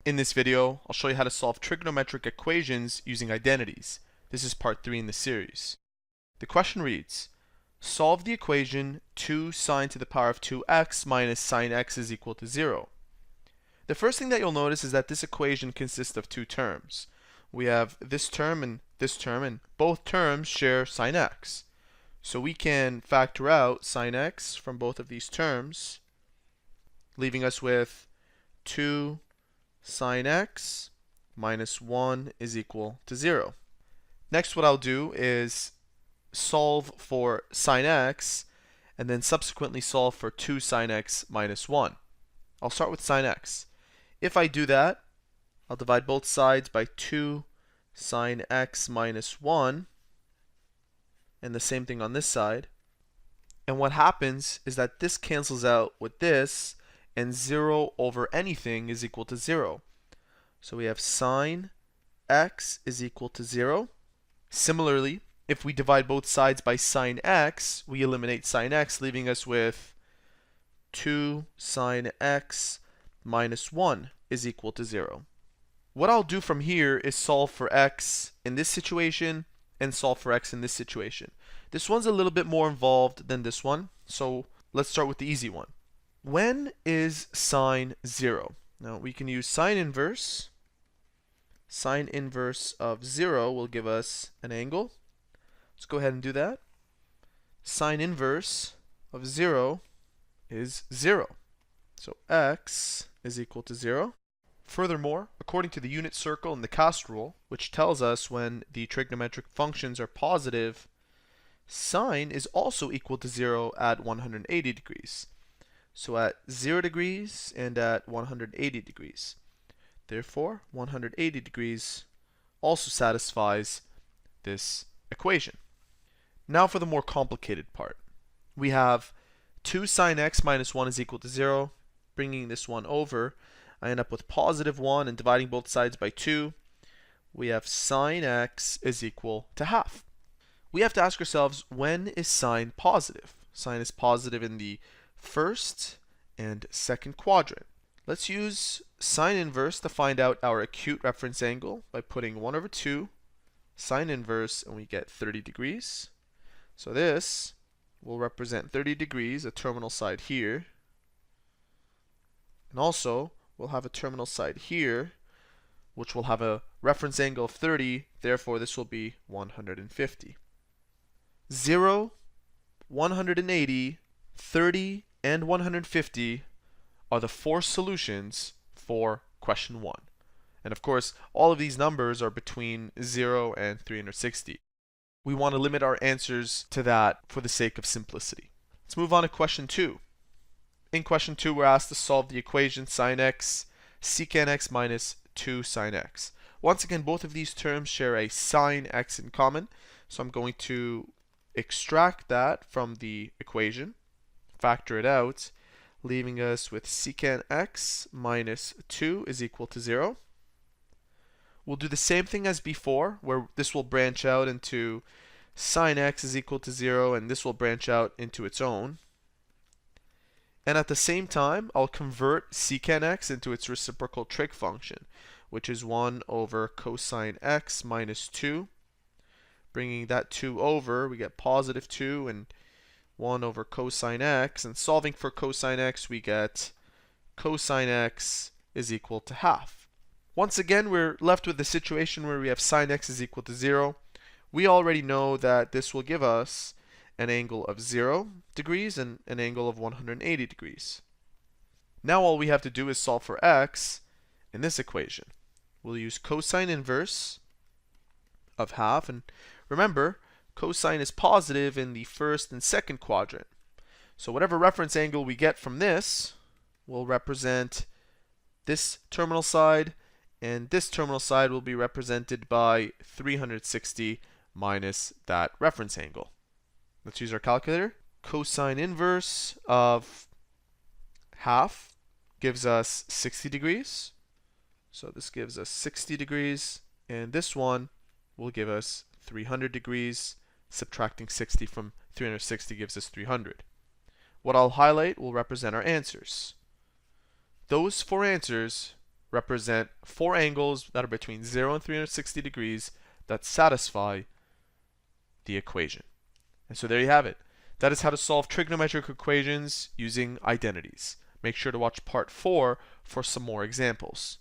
In this video, I'll show you how to solve trigonometric equations using identities. This is part 3 in the series. The question reads, solve the equation 2 sine to the power of 2x minus sine x is equal to 0. The first thing that you'll notice is that this equation consists of two terms. We have this term, and both terms share sine x. So we can factor out sine x from both of these terms, leaving us with 2 sine x minus 1 is equal to 0. Next, what I'll do is solve for sine x and then subsequently solve for 2 sine x minus 1. I'll start with sine x. If I do that, I'll divide both sides by 2 sine x minus 1, and the same thing on this side. And what happens is that this cancels out with this, and 0 over anything is equal to 0. So we have sine x is equal to 0. Similarly, if we divide both sides by sine x, we eliminate sine x, leaving us with 2 sine x minus 1 is equal to 0. What I'll do from here is solve for x in this situation and solve for x in this situation. This one's a little bit more involved than this one, so let's start with the easy one. When is sine 0? Now we can use sine inverse. Sine inverse of 0 will give us an angle. Let's go ahead and do that. Sine inverse of 0 is 0. So x is equal to 0. Furthermore, according to the unit circle and the cast rule, which tells us when the trigonometric functions are positive, sine is also equal to 0 at 180 degrees. So at 0 degrees and at 180 degrees. Therefore, 180 degrees also satisfies this equation. Now for the more complicated part. We have 2 sine x minus 1 is equal to 0. Bringing this one over, I end up with positive 1, and dividing both sides by 2, we have sine x is equal to half. We have to ask ourselves, when is sine positive? Sine is positive in the first and second quadrant. Let's use sine inverse to find out our acute reference angle by putting 1 over 2 sine inverse, and we get 30 degrees. So this will represent 30 degrees, a terminal side here. And also, we'll have a terminal side here, which will have a reference angle of 30. Therefore, this will be 150. 0, 180, 30, and 150 are the four solutions for question 1. And of course, all of these numbers are between 0 and 360. We want to limit our answers to that for the sake of simplicity. Let's move on to question 2. In question 2, we're asked to solve the equation sine x secant x minus 2 sine x. Once again, both of these terms share a sine x in common, so I'm going to extract that from the equation, factor it out, leaving us with secant x minus 2 is equal to 0. We'll do the same thing as before, where this will branch out into sine x is equal to 0, and this will branch out into its own. And at the same time, I'll convert secant x into its reciprocal trig function, which is 1 over cosine x minus 2. Bringing that 2 over, we get positive 2 and 1 over cosine x. And solving for cosine x, we get cosine x is equal to half. Once again, we're left with the situation where we have sine x is equal to 0. We already know that this will give us an angle of 0 degrees and an angle of 180 degrees. Now all we have to do is solve for x in this equation. We'll use cosine inverse of half, and remember, cosine is positive in the first and second quadrant. So whatever reference angle we get from this will represent this terminal side, and this terminal side will be represented by 360 minus that reference angle. Let's use our calculator. Cosine inverse of half gives us 60 degrees. So this gives us 60 degrees, and this one will give us 300 degrees. Subtracting 60 from 360 gives us 300. What I'll highlight will represent our answers. Those four answers represent four angles that are between 0 and 360 degrees that satisfy the equation. And so there you have it. That is how to solve trigonometric equations using identities. Make sure to watch part 4 for some more examples.